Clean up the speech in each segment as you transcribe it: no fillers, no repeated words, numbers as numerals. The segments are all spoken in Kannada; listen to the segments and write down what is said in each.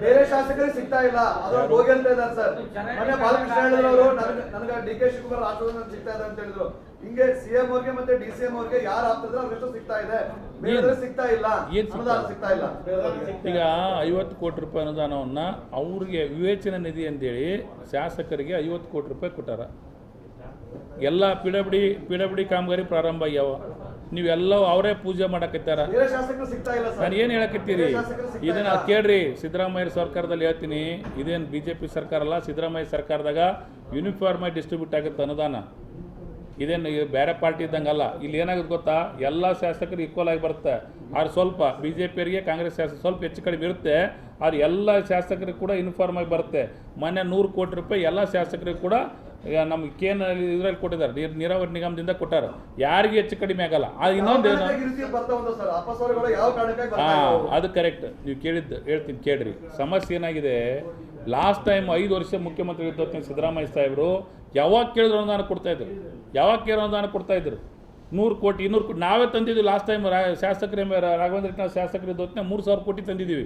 ಬೇರೆ ಶಾಸಕರಿಗೆ ಸಿಗ್ತಾ ಇಲ್ಲ, ಅದ್ರಲ್ಲಿ ಹೋಗಿ ಅಂತ ಇದ್ದಾರೆ ಸರ್. ಮೊನ್ನೆ ಬಾಲಕೃಷ್ಣ ಹೇಳಿದ್ರು ನನಗೆ ಡಿ.ಕೆ. ಶಿವಕುಮಾರ್ ಆಶ್ವಾಸನೆ ಸಿಗ್ತಾ ಇದೆ ಅಂತ ಹೇಳಿದ್ರು. ಹಿಂಗೆ ಸಿಎಂ ಅವ್ರಿಗೆ ಮತ್ತೆ ಡಿ.ಸಿ.ಎಂ ಅವ್ರಿಗೆ ಯಾರು ಆಗ್ತಿದ್ರೆ ಅವ್ರಿಗೆ ಸಿಗ್ತಾ ಇದೆ, ಬೇರೆ ಸಿಗ್ತಾ ಇಲ್ಲ, ಅನುದಾನ ಸಿಗ್ತಾ ಇಲ್ಲ. ಈಗ 50 ಕೋಟಿ ರೂಪಾಯಿ ಅನುದಾನವನ್ನ ಅವ್ರಿಗೆ ವಿವೇಚನಾ ನಿಧಿ ಅಂತೇಳಿ ಶಾಸಕರಿಗೆ 50 ಕೋಟಿ ರೂಪಾಯಿ ಕೊಟ್ಟಾರ. ಎಲ್ಲ ಪಿಡಬ್ಲ್ಯೂಡಿ ಕಾಮಗಾರಿ ಪ್ರಾರಂಭ ಆಗ್ಯಾವ. ನೀವೆಲ್ಲ ಅವರೇ ಪೂಜೆ ಮಾಡಕತ್ತಾರ. ನಾನು ಏನು ಹೇಳಕತ್ತೀರಿ, ಇದನ್ನ ಕೇಳ್ರಿ. ಸಿದ್ದರಾಮಯ್ಯ ಸರ್ಕಾರದಲ್ಲಿ ಹೇಳ್ತೀನಿ, ಇದೇನು BJP ಸರ್ಕಾರ ಅಲ್ಲ, ಸಿದ್ದರಾಮಯ್ಯ ಸರ್ಕಾರದಾಗ ಯೂನಿಫಾರ್ಮ್ ಆಗಿ ಡಿಸ್ಟ್ರಿಬ್ಯೂಟ್ ಆಗುತ್ತೆ ಅನುದಾನ. ಇದೇನು ಬೇರೆ ಪಾರ್ಟಿ ಇದ್ದಂಗಲ್ಲ. ಇಲ್ಲಿ ಏನಾಗುತ್ತೆ ಗೊತ್ತಾ, ಎಲ್ಲ ಶಾಸಕರು ಈಕ್ವಲ್ ಆಗಿ ಬರುತ್ತೆ. ಆದ್ರೆ ಸ್ವಲ್ಪ BJPಯವರಿಗೆ ಕಾಂಗ್ರೆಸ್ ಶಾಸಕ ಸ್ವಲ್ಪ ಹೆಚ್ಚು ಕಡಿಮೆ ಇರುತ್ತೆ. ಆದ್ರೆ ಎಲ್ಲ ಶಾಸಕರಿಗೆ ಕೂಡ ಯೂನಿಫಾರ್ಮ್ ಆಗಿ ಬರುತ್ತೆ. ಮೊನ್ನೆ 100 ಕೋಟಿ ರೂಪಾಯಿ ಎಲ್ಲ ಶಾಸಕರಿಗೆ ಕೂಡ ನಮ್ಗೆ ಕೇನ್ ಇದ್ರಲ್ಲಿ ಕೊಟ್ಟಿದ್ದಾರೆ, ನೀರಾವರಿ ನಿಗಮದಿಂದ ಕೊಟ್ಟಾರ. ಯಾರಿಗೆ ಹೆಚ್ಚು ಕಡಿಮೆ ಆಗಲ್ಲ. ಅದು ಇನ್ನೊಂದೇನು, ಅದು ಕರೆಕ್ಟ್. ನೀವು ಕೇಳಿದ್ದು ಹೇಳ್ತೀನಿ ಕೇಳ್ರಿ. ಸಮಸ್ಯೆ ಏನಾಗಿದೆ, ಲಾಸ್ಟ್ ಟೈಮ್ 5 ವರ್ಷ ಮುಖ್ಯಮಂತ್ರಿ ಇದ್ದ ಸಿದ್ದರಾಮಯ್ಯ ಸಾಹೇಬರು ಯಾವಾಗ ಕೇಳಿದ್ರು ಅನುದಾನ ಕೊಡ್ತಾಯಿದ್ರು. ಯಾವಾಗ ಕೇಳೋ ಅನುದಾನ ಕೊಡ್ತಾಯಿದ್ರು 100 ಕೋಟಿ 200 ಕೋಟಿ ನಾವೇ ತಂದಿದ್ವಿ. ಲಾಸ್ಟ್ ಟೈಮ್ ಶಾಸಕರ ರಾಘವೇಂದ್ರ ಶಾಸಕರು ಇದ್ದೊತ್ತಿನ 3000 ಕೋಟಿ ತಂದಿದ್ದೀವಿ.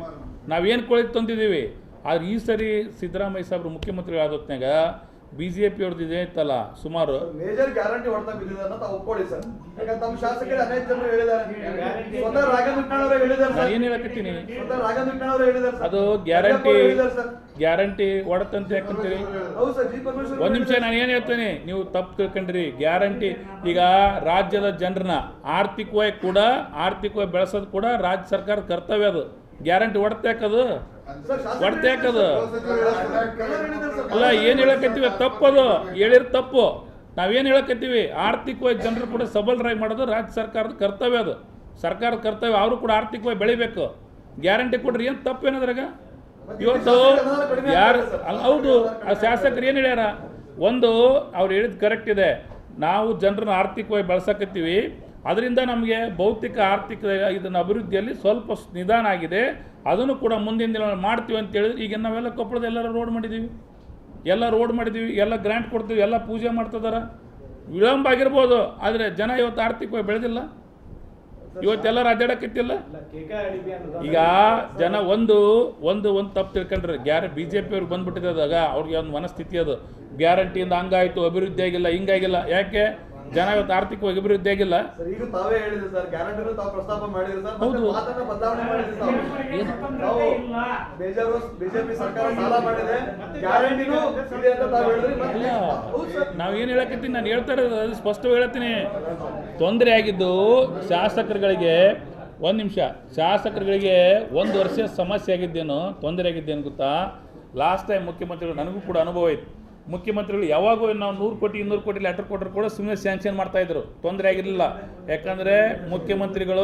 ನಾವೇನು ಕೊಳಿಗೆ ತಂದಿದ್ದೀವಿ. ಆದ್ರೆ ಈ ಸರಿ ಸಿದ್ದರಾಮಯ್ಯ ಸಾಹೇಬರು ಮುಖ್ಯಮಂತ್ರಿ ಆದೊತ್ನಾಗ BJP ಅವ್ರದ್ದು ಇದೆ ಇತ್ತಲ್ಲ, ಸುಮಾರು ಮೇಜರ್ ಗ್ಯಾರಂಟಿ ಹೊಡೆತ ಬಿದ್ದಿದೆ ಅಂತ ಒಪ್ಕೊಳ್ಳಿ ಸರ್. ಯಾಕಂದ್ರೆ ತಮ್ಮ ಶಾಸಕರು ಅನೇಕ ಜನರು ಹೇಳಿದ್ದಾರೆ, ಸ್ವತಃ ರಾಘವೇಂದ್ರ ಹೇಳಿದ್ದಾರೆ. ನಾನು ಏನು ಹೇಳಕತ್ತೀನಿ, ಸ್ವತಃ ರಾಘವೇಂದ್ರ ಹೇಳಿದ್ದಾರೆ. ಅದು ಗ್ಯಾರಂಟಿ ಹೊಡೆತಂತ ಯಾಕಂತೀರಿ? ಒಂದು ನಿಮಿಷ, ನಾನು ಏನು ಹೇಳ್ತೇನೆ, ನೀವು ತಪ್ಪು ತಿಳ್ಕೊಂಡ್ರಿ. ಗ್ಯಾರಂಟಿ ಈಗ ರಾಜ್ಯದ ಜನರನ್ನ ಆರ್ಥಿಕವಾಗಿ ಬೆಳೆಸೋದು ಕೂಡ ರಾಜ್ಯ ಸರ್ಕಾರದ ಕರ್ತವ್ಯ. ಅದು ಗ್ಯಾರಂಟಿ ಹೊಡೆತಾಕದು ಅಲ್ಲ. ಏನು ಹೇಳಕತ್ತೀವಿ ತಪ್ಪದು, ಹೇಳಿರ್ ತಪ್ಪು. ನಾವೇನು ಹೇಳಕತ್ತೀವಿ, ಆರ್ಥಿಕವಾಗಿ ಜನರು ಕೂಡ ಸಬಲರಾಗಿ ಮಾಡೋದು ರಾಜ್ಯ ಸರ್ಕಾರದ ಕರ್ತವ್ಯ. ಅದು ಸರ್ಕಾರದ ಕರ್ತವ್ಯ. ಅವರು ಕೂಡ ಆರ್ಥಿಕವಾಗಿ ಬೆಳಿಬೇಕು. ಗ್ಯಾರಂಟಿ ಕೊಡ್ರಿ, ಏನು ತಪ್ಪೇನದ್ರಾಗ? ಇವತ್ತು ಯಾರು ಹೌದು, ಆ ಶಾಸಕರು ಏನು ಹೇಳ್ಯಾರ, ಒಂದು ಅವ್ರು ಹೇಳಿದ್ ಕರೆಕ್ಟ್ ಇದೆ. ನಾವು ಜನರನ್ನ ಆರ್ಥಿಕವಾಗಿ ಬೆಳೆಸಕತ್ತೀವಿ, ಅದರಿಂದ ನಮಗೆ ಭೌತಿಕ ಆರ್ಥಿಕ ಇದನ್ನು ಅಭಿವೃದ್ಧಿಯಲ್ಲಿ ಸ್ವಲ್ಪ ನಿಧಾನ ಆಗಿದೆ. ಅದನ್ನು ಕೂಡ ಮುಂದಿನ ದಿನ ಮಾಡ್ತೀವಿ ಅಂತ ಹೇಳಿದ್ರೆ, ಈಗ ನಾವೆಲ್ಲ ಕೊಪ್ಪಳದ ಎಲ್ಲರೂ ರೋಡ್ ಮಾಡಿದ್ದೀವಿ, ಎಲ್ಲ ಗ್ರ್ಯಾಂಟ್ ಕೊಡ್ತೀವಿ, ಎಲ್ಲ ಪೂಜೆ ಮಾಡ್ತಿದಾರ. ವಿಳಂಬ ಆಗಿರ್ಬೋದು, ಆದರೆ ಜನ ಇವತ್ತು ಆರ್ಥಿಕವಾಗಿ ಬೆಳೆದಿಲ್ಲ. ಇವತ್ತೆಲ್ಲರೂ ಅಡ್ಡಾಡಕ್ಕಿತ್ತಿಲ್ಲ. ಈಗ ಜನ ಒಂದು ತಪ್ಪು ತಿಳ್ಕೊಂಡ್ರೆ, BJP ಅವ್ರಿಗೆ ಬಂದ್ಬಿಟ್ಟಿದಾಗ ಅವ್ರಿಗೆ ಒಂದು ಮನಸ್ಥಿತಿ ಅದು. ಗ್ಯಾರಂಟಿಯಿಂದ ಹಂಗಾಯ್ತು, ಅಭಿವೃದ್ಧಿ ಆಗಿಲ್ಲ, ಹಿಂಗಾಗಿಲ್ಲ. ಯಾಕೆ ಜನ ಇವತ್ತು ಆರ್ಥಿಕವಾಗಿ ಅಭಿವೃದ್ಧಿ ಆಗಿಲ್ಲ? ನಾವೇನು ಹೇಳಕತ್ತೀನಿ, ನಾನು ಹೇಳ್ತಾ ಇರೋದು ಅದು ಸ್ಪಷ್ಟವಾಗಿ ಹೇಳ್ತೀನಿ. ತೊಂದರೆ ಆಗಿದ್ದು ಶಾಸಕರುಗಳಿಗೆ, ಒಂದು ನಿಮಿಷ, ಶಾಸಕರುಗಳಿಗೆ 1 ವರ್ಷ ಸಮಸ್ಯೆ ಆಗಿದ್ದೇನು, ತೊಂದರೆ ಆಗಿದ್ದೇನು ಗೊತ್ತಾ? ಲಾಸ್ಟ್ ಟೈಮ್ ಮುಖ್ಯಮಂತ್ರಿಗಳು, ನನಗೂ ಕೂಡ ಅನುಭವ ಇತ್ತು. ಮುಖ್ಯಮಂತ್ರಿಗಳು ಯಾವಾಗೂ ನಾವು 100 ಕೋಟಿ 200 ಕೋಟಿ ಲೆಟರ್ ಕೊಟ್ಟರು ಕೂಡ ಸುಮ್ಮನೆ ಸ್ಯಾಂಕ್ಷನ್ ಮಾಡ್ತಾಯಿದ್ರು, ತೊಂದರೆ ಆಗಿರಲಿಲ್ಲ. ಯಾಕಂದರೆ ಮುಖ್ಯಮಂತ್ರಿಗಳು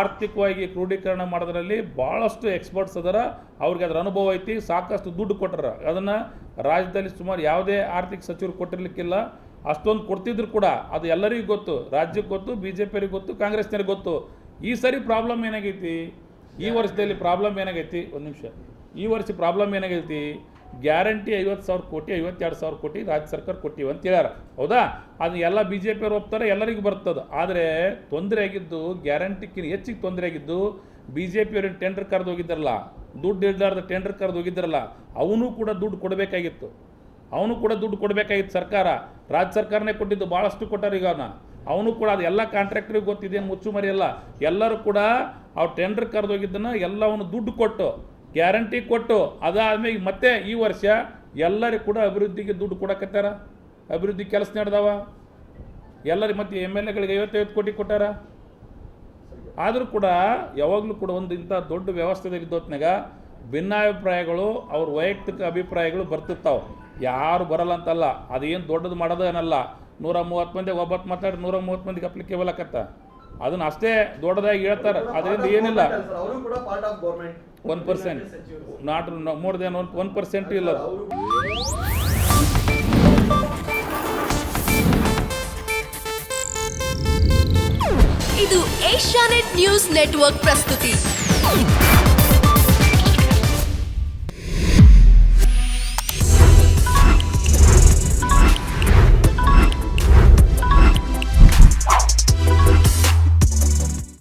ಆರ್ಥಿಕವಾಗಿ ಕ್ರೋಢೀಕರಣ ಮಾಡೋದ್ರಲ್ಲಿ ಭಾಳಷ್ಟು ಎಕ್ಸ್ಪರ್ಟ್ಸ್ ಅದಾರ. ಅವ್ರಿಗೆ ಅದರ ಅನುಭವ ಐತಿ. ಸಾಕಷ್ಟು ದುಡ್ಡು ಕೊಟ್ಟರ. ಅದನ್ನು ರಾಜ್ಯದಲ್ಲಿ ಸುಮಾರು ಯಾವುದೇ ಆರ್ಥಿಕ ಸಚಿವರು ಕೊಟ್ಟಿರ್ಲಿಕ್ಕಿಲ್ಲ. ಅಷ್ಟೊಂದು ಕೊಡ್ತಿದ್ರು ಕೂಡ ಅದು ಎಲ್ಲರಿಗೂ ಗೊತ್ತು, ರಾಜ್ಯಕ್ಕೆ ಗೊತ್ತು, BJPಯವರಿಗೆ ಗೊತ್ತು, ಕಾಂಗ್ರೆಸ್ನವ್ರಿಗೆ ಗೊತ್ತು. ಈ ಸರಿ ಪ್ರಾಬ್ಲಮ್ ಏನಾಗೈತಿ, ಈ ವರ್ಷದಲ್ಲಿ ಪ್ರಾಬ್ಲಮ್ ಏನಾಗೈತಿ, ಒಂದು ನಿಮಿಷ, ಈ ವರ್ಷ ಪ್ರಾಬ್ಲಮ್ ಏನಾಗೈತಿ, ಗ್ಯಾರಂಟಿ 50,000 ಕೋಟಿ 52,000 ಕೋಟಿ ರಾಜ್ಯ ಸರ್ಕಾರ ಕೊಟ್ಟಿವಿ ಅಂತ ಹೇಳ್ಯಾರ. ಹೌದಾ? ಅದು ಎಲ್ಲ BJPಯವರು ಒಪ್ತಾರೆ, ಎಲ್ಲರಿಗೂ ಬರ್ತದೆ. ಆದರೆ ತೊಂದರೆ ಆಗಿದ್ದು, ಗ್ಯಾರಂಟಿಕ್ಕಿಂತ ಹೆಚ್ಚಿಗೆ ತೊಂದರೆ ಆಗಿದ್ದು BJPಯವ್ರಿಗೆ ಟೆಂಡರ್ ಕರೆದು ಹೋಗಿದ್ದಾರಲ್ಲ, ದುಡ್ಡು ಇಲ್ಲಾರ್ದ ಟೆಂಡರ್ ಕರೆದು ಹೋಗಿದ್ದಾರಲ್ಲ, ಅವನು ಕೂಡ ದುಡ್ಡು ಕೊಡಬೇಕಾಗಿತ್ತು. ಸರ್ಕಾರ, ರಾಜ್ಯ ಸರ್ಕಾರನೇ ಕೊಟ್ಟಿದ್ದು, ಭಾಳಷ್ಟು ಕೊಟ್ಟಾರ. ಈಗ ಅವನು ಕೂಡ ಅದು ಎಲ್ಲ ಕಾಂಟ್ರಾಕ್ಟ್ರಿಗೆ ಗೊತ್ತಿದೇನು ಮುಚ್ಚುಮರಿ ಅಲ್ಲ. ಎಲ್ಲರೂ ಕೂಡ ಅವ್ರು ಟೆಂಡರ್ ಕರೆದು ಹೋಗಿದ್ದನ್ನು ಎಲ್ಲವನ್ನು ದುಡ್ಡು ಕೊಟ್ಟು, ಗ್ಯಾರಂಟಿ ಕೊಟ್ಟು, ಅದಾದ್ಮೇಲೆ ಮತ್ತೆ ಈ ವರ್ಷ ಎಲ್ಲರಿಗೂ ಕೂಡ ಅಭಿವೃದ್ಧಿಗೆ ದುಡ್ಡು ಕೊಡಕತ್ತಾರ. ಅಭಿವೃದ್ಧಿ ಕೆಲಸ ನಡೆದವ. ಎಲ್ಲರಿಗೆ ಮತ್ತೆ MLAಗಳಿಗೆ 55 ಕೋಟಿ ಕೊಟ್ಟಾರ. ಆದರೂ ಕೂಡ ಯಾವಾಗಲೂ ಕೂಡ ಒಂದು ಇಂಥ ದೊಡ್ಡ ವ್ಯವಸ್ಥೆದಲ್ಲಿ ಇದ್ದೊತ್ನಾಗ ಭಿನ್ನಾಭಿಪ್ರಾಯಗಳು, ಅವ್ರ ವೈಯಕ್ತಿಕ ಅಭಿಪ್ರಾಯಗಳು ಬರ್ತಿರ್ತಾವೆ. ಯಾರು ಬರಲ್ಲ ಅಂತಲ್ಲ, ಅದೇನು ದೊಡ್ಡದು ಮಾಡೋದೇನಲ್ಲ. 130 ಮಂದಿ ಒಬ್ಬತ್ತು ಮಾತಾಡಿ 130 ಮಂದಿಗೆ ಅಪ್ಲಿಕೇಬಲ್ ಆಕತ್ತ. ಅದನ್ನ ಅಷ್ಟೇ ದೊಡ್ಡದಾಗಿ ಹೇಳ್ತಾರೆ. ಅದರಿಂದ ಏನಿಲ್ಲ, 1%, ನಾಟ್ ಮೋರ್ ದೆನ್ 1% ಇಲ್ಲ. ಇದು ಏಷ್ಯಾನೆಟ್ ನ್ಯೂಸ್ ನೆಟ್ವರ್ಕ್ ಪ್ರಸ್ತುತಿ.